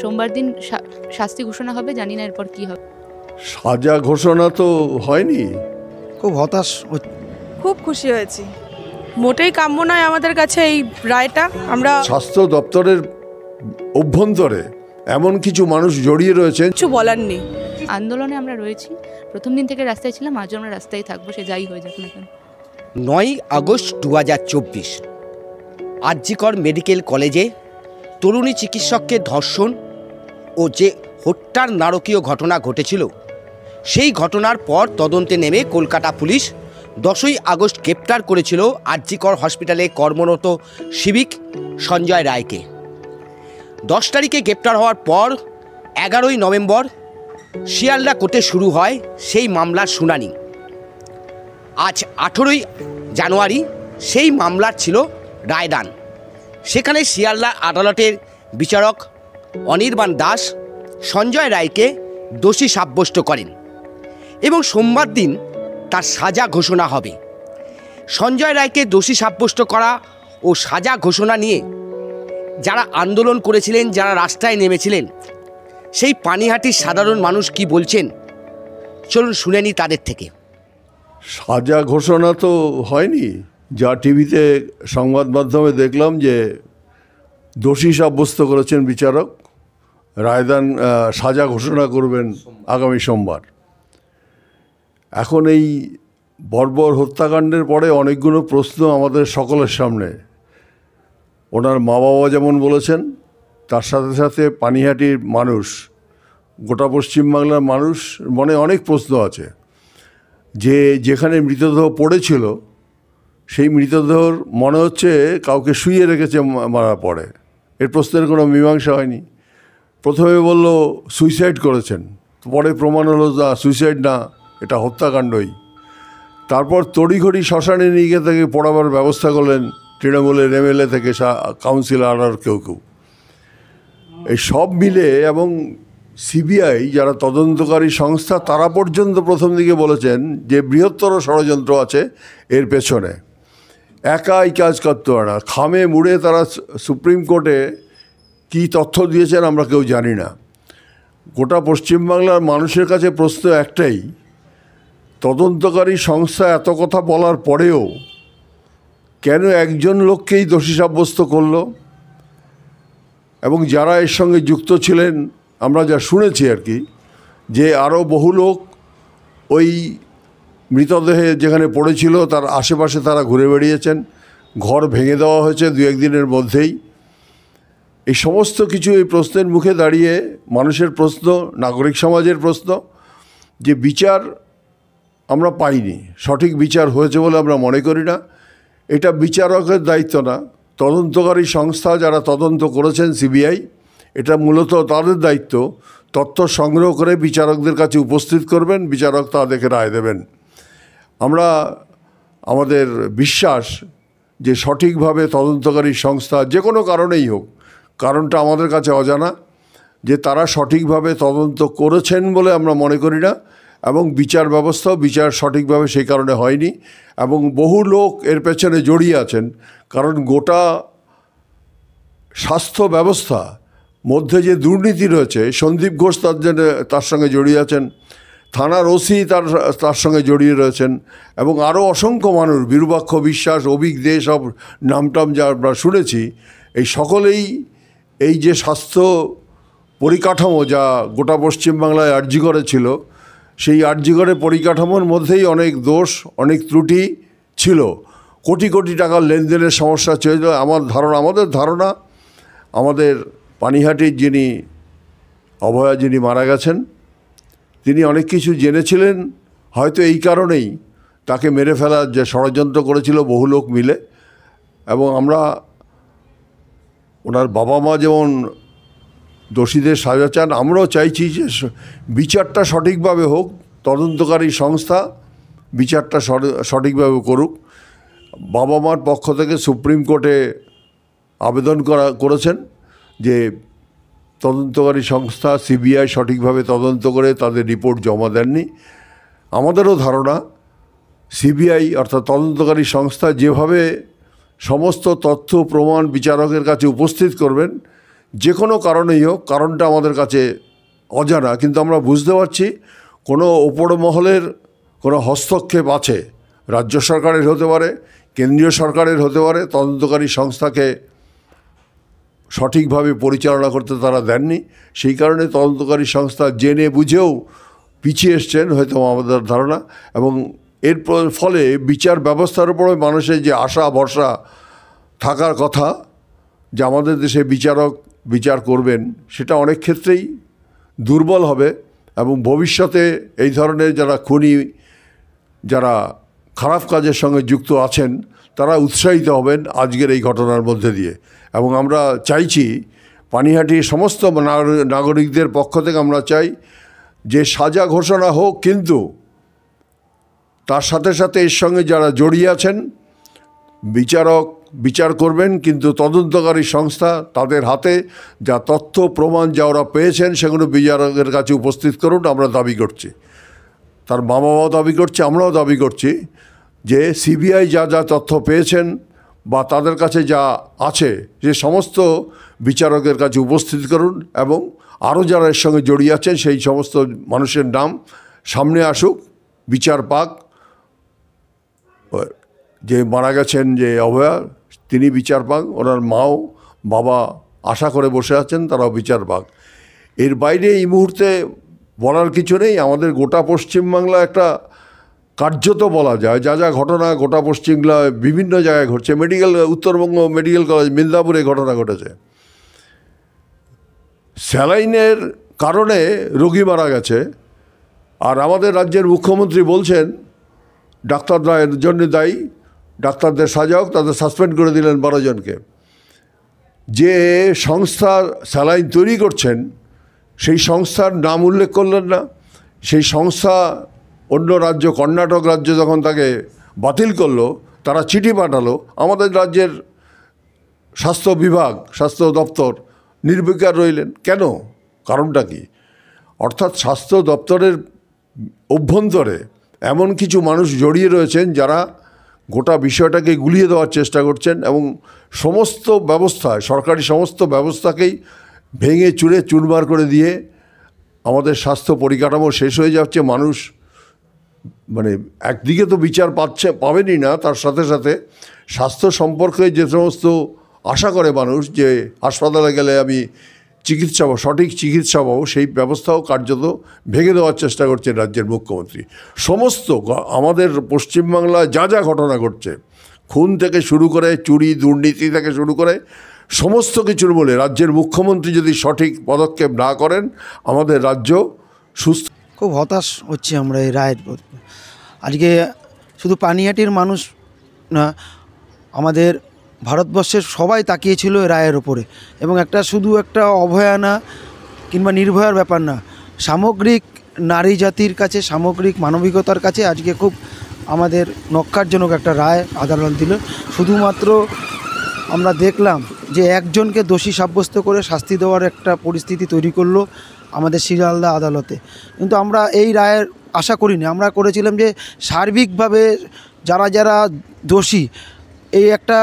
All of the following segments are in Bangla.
সোমবার দিন শাস্তি ঘোষণা হবে, জানি না এরপর কি হবে। সাজা ঘোষণা তো হয়নি, খুব হতাশ। খুব খুশি হয়েছি, মোটেই কাম্য নয় আমাদের কাছে এই রায়টা। আমরা স্বাস্থ্য দপ্তরের অভ্যন্তরে এমন কিছু মানুষ জড়িয়ে রয়েছেন, কিছু বলার নেই। আন্দোলনে আমরা রয়েছি, প্রথম দিন থেকে রাস্তায় ছিলাম, আজও আমরা রাস্তায় থাকবো, সে যাই হয়ে যাক না কেন। 9 আগস্ট 2024 আর.জি. কর মেডিকেল কলেজে তরুণী চিকিৎসককে ধর্ষণ ও যে হত্যার নারকীয় ঘটনা ঘটেছিল, সেই ঘটনার পর তদন্তে নেমে কলকাতা পুলিশ 10ই আগস্ট গ্রেপ্তার করেছিল আর.জি. কর হসপিটালে কর্মরত সিভিক সঞ্জয় রায়কে। 10 তারিখে গ্রেপ্তার হওয়ার পর 11ই নভেম্বর শিয়ালদা কোর্টে শুরু হয় সেই মামলার শুনানি। আজ 18ই জানুয়ারি সেই মামলার ছিল রায়দান। সেখানে শিয়ালদা আদালতের বিচারক অনির্বাণ দাস সঞ্জয় রায়কে দোষী সাব্যস্ত করেন এবং সোমবার দিন তার সাজা ঘোষণা হবে। সঞ্জয় রায়কে দোষী সাব্যস্ত করা ও সাজা ঘোষণা নিয়ে যারা আন্দোলন করেছিলেন, যারা রাস্তায় নেমেছিলেন, সেই পানিহাটির সাধারণ মানুষ কি বলছেন চলুন শুনে নিই তাদের থেকে। সাজা ঘোষণা তো হয়নি, যা টিভিতে সংবাদ মাধ্যমে দেখলাম যে দোষী সাব্যস্ত করেছেন বিচারক, রায়দান সাজা ঘোষণা করবেন আগামী সোমবার। এখন এই বর্বর হত্যাকাণ্ডের পরে অনেকগুলো প্রশ্ন আমাদের সকলের সামনে। ওনার মা বাবা যেমন বলেছেন, তার সাথে সাথে পানিহাটির মানুষ, গোটা পশ্চিমবাংলার মানুষ মনে অনেক প্রশ্ন আছে যে যেখানে মৃতদেহ পড়েছিল সেই মৃতদেহর মনে হচ্ছে কাউকে শুইয়ে রেখেছে মারার পরে। এর প্রশ্নের কোনো মীমাংসা হয়নি। প্রথমে বলল সুইসাইড করেছেন, পরে প্রমাণ হলো না সুইসাইড না, এটা হত্যাকাণ্ডই। তারপর তড়িঘড়ি শ্মশানে নিয়ে গিয়ে তাকে পড়াবার ব্যবস্থা করলেন তৃণমূলের এমএলএ থেকে কাউন্সিলর আর কেউ। এই সব মিলে এবং সিবিআই যারা তদন্তকারী সংস্থা, তারা পর্যন্ত প্রথম দিকে বলেছেন যে বৃহত্তর ষড়যন্ত্র আছে এর পেছনে, একাই কাজ করতে পারে না। খামে মুড়ে তারা সুপ্রিম কোর্টে কী তথ্য দিয়েছেন আমরা কেউ জানি না। গোটা পশ্চিমবাংলার মানুষের কাছে প্রশ্ন একটাই, তদন্তকারী সংস্থা এত কথা বলার পরেও কেন একজন লোককেই দোষী সাব্যস্ত করলো? এবং যারা এর সঙ্গে যুক্ত ছিলেন, আমরা যা শুনেছি আর কি, যে আরও বহু লোক ওই মৃতদেহে যেখানে পড়েছিল তার আশেপাশে তারা ঘুরে বেড়িয়েছেন, ঘর ভেঙে দেওয়া হয়েছে 2-1 দিনের মধ্যেই। এই সমস্ত কিছু এই প্রশ্নের মুখে দাঁড়িয়ে মানুষের প্রশ্ন, নাগরিক সমাজের প্রশ্ন, যে বিচার আমরা পাইনি, সঠিক বিচার হয়েছে বলে আমরা মনে করি না। এটা বিচারকের দায়িত্ব না, তদন্তকারী সংস্থা যারা তদন্ত করেছেন সিবিআই, এটা মূলত তাদের দায়িত্ব। তথ্য সংগ্রহ করে বিচারকদের কাছে উপস্থিত করবেন, বিচারক তা দেখে রায় দেবেন। আমরা আমাদের বিশ্বাস যে সঠিকভাবে তদন্তকারী সংস্থা যে কোনো কারণেই হোক, কারণটা আমাদের কাছে অজানা, যে তারা সঠিকভাবে তদন্ত করেছেন বলে আমরা মনে করি না, এবং বিচার ব্যবস্থাও বিচার সঠিকভাবে সেই কারণে হয়নি, এবং বহু লোক এর পেছনে জড়িয়ে আছেন। কারণ গোটা স্বাস্থ্য ব্যবস্থা মধ্যে যে দুর্নীতি রয়েছে, সন্দীপ ঘোষ তার সঙ্গে জড়িয়ে আছেন, থানার ওসি তার সঙ্গে জড়িয়ে রয়েছেন, এবং আরও অসংখ্য মানুষ, বিরূপাক্ষ বিশ্বাস, অভিক দে, সব নামটাম যা আমরা শুনেছি, এই সকলেই এই যে স্বাস্থ্য পরিকাঠামো যা গোটা পশ্চিমবাংলায় আর.জি. করে ছিল, সেই আর.জি. করে পরিকাঠামোর মধ্যেই অনেক দোষ, অনেক ত্রুটি ছিল। কোটি কোটি টাকার লেনদেনের সমস্যা ছিল। আমাদের ধারণা আমাদের পানিহাটির যিনি মারা গেছেন, তিনি অনেক কিছু জেনেছিলেন, হয়তো এই কারণেই তাকে মেরে ফেলার যে ষড়যন্ত্র করেছিল বহু লোক মিলে। এবং আমরা, ওনার বাবা মা যেমন দোষীদের সাজা চান, আমরাও চাইছি যে বিচারটা সঠিকভাবে হোক, তদন্তকারী সংস্থা বিচারটা সঠিকভাবে করুক। বাবা মার পক্ষ থেকে সুপ্রিম কোর্টে আবেদন করেছেন যে তদন্তকারী সংস্থা সিবিআই সঠিকভাবে তদন্ত করে তাদের রিপোর্ট জমা দেননি। আমাদেরও ধারণা সিবিআই অর্থাৎ তদন্তকারী সংস্থা যেভাবে সমস্ত তথ্য প্রমাণ বিচারকের কাছে উপস্থিত করবেন, যে কোনো কারণেই হোক, কারণটা আমাদের কাছে অজানা, কিন্তু আমরা বুঝতে পারছি কোনো ওপর মহলের কোনো হস্তক্ষেপ আছে। রাজ্য সরকারের হতে পারে, কেন্দ্রীয় সরকারের হতে পারে। তদন্তকারী সংস্থাকে সঠিকভাবে পরিচালনা করতে তারা দেননি, সেই কারণে তদন্তকারী সংস্থা জেনে বুঝেও পিছিয়ে এসছেন হয়তো আমাদের ধারণা। এবং এর ফলে বিচার ব্যবস্থার উপরে মানুষের যে আশা ভরসা থাকার কথা যে আমাদের দেশে বিচারক বিচার করবেন, সেটা অনেক ক্ষেত্রেই দুর্বল হবে। এবং ভবিষ্যতে এই ধরনের যারা খুনি, যারা খারাপ কাজের সঙ্গে যুক্ত আছেন, তারা উৎসাহিত হবেন আজকের এই ঘটনার মধ্যে দিয়ে। এবং আমরা চাইছি, পানিহাটির সমস্ত নাগরিকদের পক্ষ থেকে আমরা চাই যে সাজা ঘোষণা হোক, কিন্তু তার সাথে সাথে এর সঙ্গে যারা জড়িয়ে আছেন বিচারক বিচার করবেন, কিন্তু তদন্তকারী সংস্থা তাদের হাতে যা তথ্য প্রমাণ যা ওরা পেয়েছেন সেগুলো বিচারকের কাছে উপস্থিত করুন। আমরা দাবি করছি, তার মা বাবাও দাবি করছে, আমরাও দাবি করছি যে সিবিআই যা যা তথ্য পেয়েছেন বা তাদের কাছে যা আছে যে সমস্ত বিচারকের কাছে উপস্থিত করুন, এবং আরও যারা এর সঙ্গে জড়িয়ে আছেন সেই সমস্ত মানুষের নাম সামনে আসুক, বিচার পাক। যে মারা গেছেন যে অভয়া, তিনি বিচার পাক, ওনার মাও বাবা আশা করে বসে আছেন, তারাও বিচার পাক। এর বাইরে এই মুহূর্তে বলার কিছু নেই। আমাদের গোটা পশ্চিমবাংলা একটা কার্যত বলা যায় যা যা ঘটনা গোটা পশ্চিমবাংলায় বিভিন্ন জায়গায় ঘটছে। উত্তরবঙ্গ মেডিকেল কলেজ মিদনাপুরে ঘটনা ঘটেছে, স্যালাইনের কারণে রোগী মারা গেছে, আর আমাদের রাজ্যের মুখ্যমন্ত্রী বলছেন ডাক্তাররা এর জন্য দায়ী, ডাক্তারদের সাজা হোক, তাদের সাসপেন্ড করে দিলেন 12 জনকে। যে সংস্থা স্যালাইন তৈরি করছেন সেই সংস্থার নাম উল্লেখ করলেন না। সেই সংস্থা অন্য রাজ্য, কর্ণাটক রাজ্য যখন তাকে বাতিল করলো, তারা চিঠি পাঠালো, আমাদের রাজ্যের স্বাস্থ্য বিভাগ, স্বাস্থ্য দপ্তর নির্বিকার রইলেন কেন? কারণটা কি? অর্থাৎ স্বাস্থ্য দপ্তরের অভ্যন্তরে এমন কিছু মানুষ জড়িয়ে রয়েছেন যারা গোটা বিষয়টাকে গুলিয়ে দেওয়ার চেষ্টা করছেন, এবং সমস্ত ব্যবস্থায়, সরকারি সমস্ত ব্যবস্থাকেই ভেঙে চুরে চুরমার করে দিয়ে আমাদের স্বাস্থ্য পরিকাঠামো শেষ হয়ে যাচ্ছে। মানুষ মানে একদিকে তো বিচার পাবেনই না, তার সাথে সাথে স্বাস্থ্য সম্পর্কে যে সমস্ত আশা করে মানুষ যে হাসপাতালে গেলে আমি চিকিৎসা পাবো, সঠিক চিকিৎসা পাবো, সেই ব্যবস্থাও কার্যত ভেঙে দেওয়ার চেষ্টা করছেন রাজ্যের মুখ্যমন্ত্রী। সমস্ত আমাদের পশ্চিমবাংলায় যা যা ঘটনা ঘটছে, খুন থেকে শুরু করে চুরি দুর্নীতি থেকে শুরু করে সমস্ত কিছুর বলে রাজ্যের মুখ্যমন্ত্রী যদি সঠিক পদক্ষেপ না করেন, আমাদের রাজ্য সুস্থ। খুব হতাশ হচ্ছি আমরা এই রায়ের প্রতি। আজকে শুধু পানিহাটির মানুষ না, আমাদের ভারতবর্ষের সবাই তাকিয়েছিল এই রায়ের ওপরে, এবং শুধু একটা অভয়া না কিংবা নির্ভয়ার ব্যাপার না, সামগ্রিক নারী জাতির কাছে, সামগ্রিক মানবিকতার কাছে আজকে খুব আমাদের নক্কারজনক একটা রায় আদালত দিল। শুধুমাত্র আমরা দেখলাম যে একজনকে দোষী সাব্যস্ত করে শাস্তি দেওয়ার একটা পরিস্থিতি তৈরি করলো আমাদের শিয়ালদা আদালতে। কিন্তু আমরা এই রায়ের আশা করিনি। আমরা করেছিলাম যে সার্বিকভাবে যারা যারা দোষী, এই একটা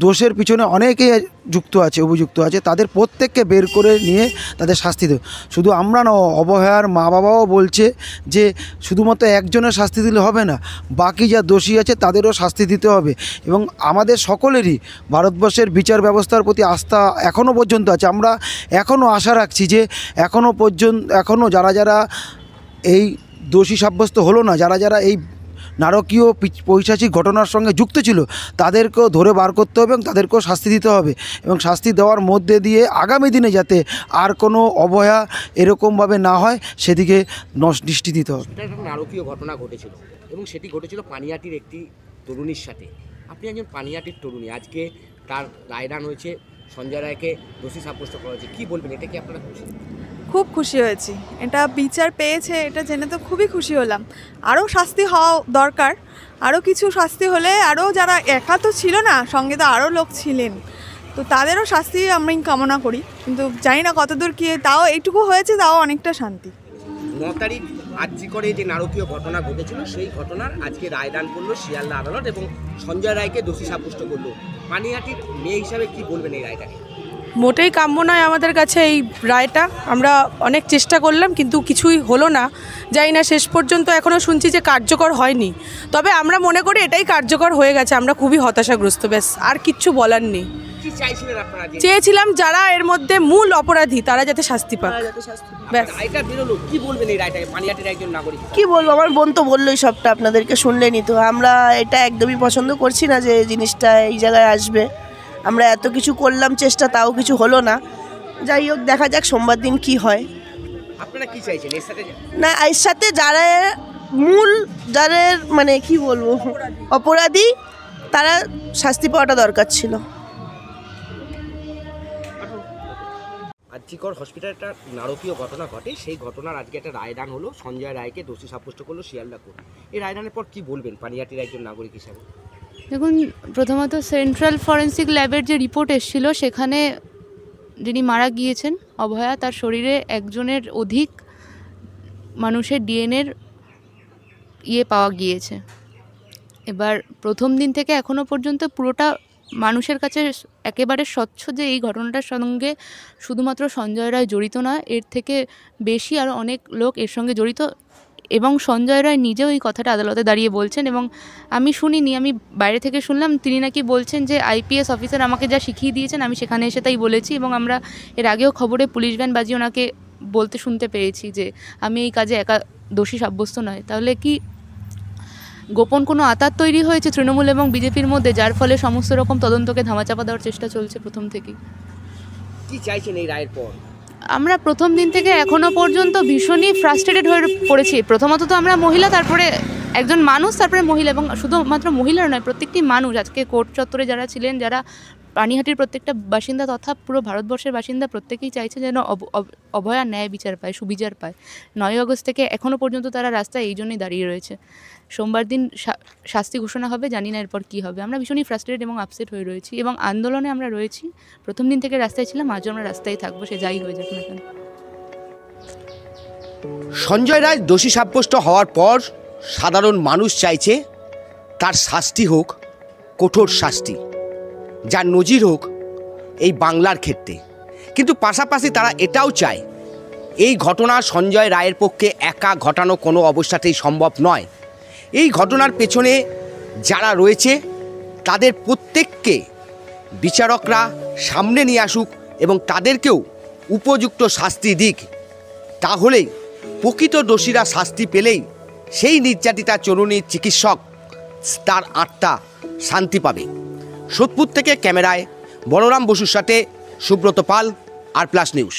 দোষের পিছনে অনেকেই যুক্ত আছে, অভিযুক্ত আছে, তাদের প্রত্যেককে বের করে নিয়ে তাদের শাস্তি দেবে। শুধু আমরা না, অবহেয়ার মা বাবাও বলছে যে শুধুমাত্র একজনের শাস্তি দিলে হবে না, বাকি যা দোষী আছে তাদেরও শাস্তি দিতে হবে। এবং আমাদের সকলেরই ভারতবর্ষের বিচার ব্যবস্থার প্রতি আস্থা এখনও পর্যন্ত আছে। আমরা এখনও আশা রাখছি যে এখনও যারা যারা এই দোষী সাব্যস্ত হলো না, যারা যারা এই নারকীয় পৈশাচিক ঘটনার সঙ্গে যুক্ত ছিল, তাদেরকেও ধরে বার করতে হবে এবং তাদেরকেও শাস্তি দিতে হবে, এবং শাস্তি দেওয়ার মধ্যে দিয়ে আগামী দিনে যাতে আর কোনো অবহেলা এরকমভাবে না হয় সেদিকে দৃষ্টি দিতে হবে। এটা একটা নারকীয় ঘটনা ঘটেছিল, এবং সেটি ঘটেছিল পানিহাটির একটি তরুণীর সাথে। আপনি একজন পানিহাটির তরুণী, আজকে তার রায়দান হয়েছে, সঞ্জয় রায়কে দোষী সাব্যস্ত করা হয়েছে, কী বলবেন? এটা কি আপনারা খুশি? খুব খুশি হয়েছি, এটা বিচার পেয়েছে এটা জেনে তো খুবই খুশি হলাম। আরও শাস্তি হওয়া দরকার, আরও কিছু শাস্তি হলে, আরও যারা একা তো ছিল না, সঙ্গে তো আরও লোক ছিলেন, তো তাদেরও শাস্তি আমি কামনা করি। কিন্তু জানি না কতদূর কী, তাও এইটুকু হয়েছে, তাও অনেকটা শান্তি। 9 তারিখ আজকে করে যে নারকীয় ঘটনা ঘটেছিল, সেই ঘটনার আজকে রায়দান করলো শিয়ালদা আদালত এবং সঞ্জয় রায়কে দোষী সাব্যস্ত করলো। পানিহাটির মেয়ে হিসাবে কি বলবেন এই রায়টাকে? মোটেই কাম্য নয় আমাদের কাছে এই রায়টা। আমরা অনেক চেষ্টা করলাম কিন্তু কিছুই হলো না। জানি না, শেষ পর্যন্ত এখনও শুনছি যে কার্যকর হয়নি। তবে আমরা মনে করি এটাই কার্যকর হয়ে গেছে। আমরা খুবই হতাশাগ্রস্ত, ব্যাস, আর কিচ্ছু বলার নেই। কি চাইছিলেন আপনারা? চেয়েছিলাম যারা এর মধ্যে মূল অপরাধী তারা যাতে শাস্তি পাক, ব্যাস। রায়টা বেরোলো, কি বলবেন এই রায়টাকে পানিহাটির একজন নাগরিক? কি বলবো, আমার বোন তো বললোই সবটা, আপনাদেরকে শুনলেনি তো। আমরা এটা একদমই পছন্দ করছি না যে জিনিসটা এই জায়গায় আসবে। আমরা এত কিছু করলাম চেষ্টা, তাও কিছু হলো না। যাই হোক, দেখা যাক সোমবার দিন কি হয়। আপনারা কি চাইছেন এর সাথে? না, এর সাথে যারা মূল, যাদের মানে কি বলবো অপরাধী, তারা শাস্তি পাওয়াটা দরকার ছিল। আরজিকর হসপিটালে একটা নারকীয় ঘটনা ঘটে, সেই ঘটনার আজকে একটা রায়দান হলো। সঞ্জয় রায়কে দোষী সাব্যস্ত করলো শিয়ালদা কোর্ট। এই রায়দানের পর কি বলবেন পানিহাটির একজন নাগরিক হিসাবে? দেখুন, প্রথমত সেন্ট্রাল ফরেন্সিক ল্যাবের যে রিপোর্ট এসেছিল সেখানে যিনি মারা গিয়েছেন অভয়া, তার শরীরে একজনের অধিক মানুষের ডিএনএর পাওয়া গিয়েছে। এবার প্রথম দিন থেকে এখনও পর্যন্ত পুরোটা মানুষের কাছে একেবারে স্বচ্ছ যে এই ঘটনাটার সঙ্গে শুধুমাত্র সঞ্জয় রায় জড়িত না, এর থেকে বেশি আরও অনেক লোক এর সঙ্গে জড়িত। এবং সঞ্জয় রায় নিজেও এই কথাটা আদালতে দাঁড়িয়ে বলছেন, এবং আমি শুনিনি, আমি বাইরে থেকে শুনলাম। তিনি নাকি বলছেন যে আইপিএস অফিসার আমাকে যা শিখিয়ে দিয়েছেন আমি সেখানে এসে তাই বলেছি, এবং আমরা এর আগেও খবরে পুলিশ ভ্যান বাজিয়ে ওনাকে বলতে শুনতে পেয়েছি যে আমি এই কাজে একা দোষী সাব্যস্ত নয়। তাহলে কি গোপন কোনো আঁতাত তৈরি হয়েছে তৃণমূল এবং বিজেপির মধ্যে, যার ফলে সমস্ত রকম তদন্তকে ধামাচাপা দেওয়ার চেষ্টা চলছে প্রথম থেকেই? কি চাইছেন এই রায়ের পর? আমরা প্রথম দিন থেকে এখনও পর্যন্ত ভীষণই ফ্রাস্ট্রেটেড হয়ে পড়েছি। প্রথমত তো আমরা মহিলা, তারপরে একজন মানুষ, তারপরে মহিলা, এবং শুধুমাত্র মহিলার নয়, প্রত্যেকটি মানুষ আজকে কোর্ট চত্বরে যারা ছিলেন, যারা পানিহাটির প্রত্যেকটা বাসিন্দা তথা পুরো ভারতবর্ষের বাসিন্দা, প্রত্যেকেই চাইছে যেন অভয়া ন্যায় বিচার পায়, সুবিচার পায়। 9 আগস্ট থেকে এখনও পর্যন্ত তারা রাস্তায় এই জন্যই দাঁড়িয়ে রয়েছে। সোমবার দিন শাস্তি ঘোষণা হবে, জানি না এরপর কী হবে। আমরা ভীষণই ফ্রাস্ট্রেটেড এবং আপসেট হয়ে রয়েছি, এবং আন্দোলনে আমরা রয়েছি। প্রথম দিন থেকে রাস্তায় ছিলাম, আজও আমরা রাস্তায় থাকবো, সে যাই হয়ে যাক না কেন। সঞ্জয় রায় দোষী সাব্যস্ত হওয়ার পর সাধারণ মানুষ চাইছে তার শাস্তি হোক কঠোর শাস্তি, যার নজির হোক এই বাংলার ক্ষেত্রে। কিন্তু পাশাপাশি তারা এটাও চায় এই ঘটনা সঞ্জয় রায়ের পক্ষে একা ঘটানো কোনো অবস্থাতেই সম্ভব নয়। এই ঘটনার পেছনে যারা রয়েছে তাদের প্রত্যেককে বিচারকরা সামনে নিয়ে আসুক এবং তাদেরকেও উপযুক্ত শাস্তি দিক। তাহলেই প্রকৃত দোষীরা শাস্তি পেলেই সেই নির্যাতিতা তরুণী চিকিৎসক তার আত্মা শান্তি পাবে। সোদপুর থেকে ক্যামেরায় বলরাম বসুর সাথে সুব্রত পাল, আর প্লাস নিউজ।